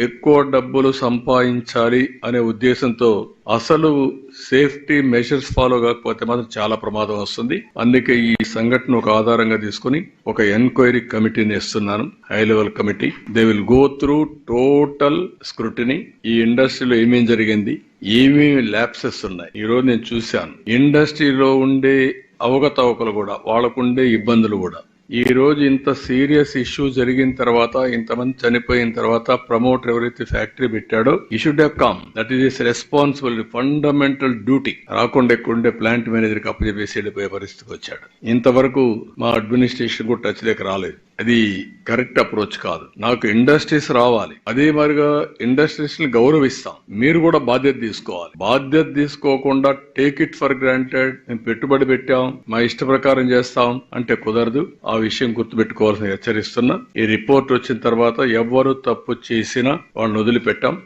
ఎక్కువ డబ్బులు సంపాదించాలి అనే ఉద్దేశంతో అసలు సేఫ్టీ మెషర్స్ ఫాలో కాకపోతే మాత్రం చాలా ప్రమాదం వస్తుంది. అందుకే ఈ సంఘటన ఒక ఆధారంగా తీసుకుని ఒక ఎంక్వైరీ కమిటీని ఇస్తున్నాను, high level committee. They will go through total scrutiny. ఈ ఇండస్ట్రీలో ఏమేం జరిగింది, ఏమేమి ల్యాప్సెస్ ఉన్నాయి. ఈ రోజు నేను చూశాను ఇండస్ట్రీలో ఉండే అవకతవకలు కూడా, వాళ్ళకుండే ఇబ్బందులు కూడా. ఈ రోజు ఇంత సీరియస్ ఇష్యూ జరిగిన తర్వాత, ఇంతమంది చనిపోయిన తర్వాత ప్రమోటర్ ఎవరైతే ఫ్యాక్టరీ పెట్టాడో ఈ should have come. That is his responsibility, fundamental duty. రాకుండా ఎక్కడుండే ప్లాంట్ మేనేజర్ కి అప్పచెప్పేసి వెళ్ళిపోయే పరిస్థితికి వచ్చాడు. ఇంతవరకు మా అడ్మినిస్ట్రేషన్ కూడా టచ్ దగ్గర రాలేదు. అది కరెక్ట్ అప్రోచ్ కాదు. నాకు ఇండస్ట్రీస్ రావాలి, అదే మరిగా ఇండస్ట్రీస్ ని గౌరవిస్తాం. మీరు కూడా బాధ్యత తీసుకోవాలి. బాధ్యత తీసుకోకుండా టేక్ ఇట్ ఫర్ గ్రాంటెడ్, మేము పెట్టుబడి పెట్టాం, మా ఇష్ట ప్రకారం చేస్తాం అంటే కుదరదు. ఆ విషయం గుర్తుపెట్టుకోవాల్సిన హెచ్చరిస్తున్నా. ఈ రిపోర్ట్ వచ్చిన తర్వాత ఎవ్వరు తప్పు చేసినా వాళ్ళని వదిలిపెట్టాం.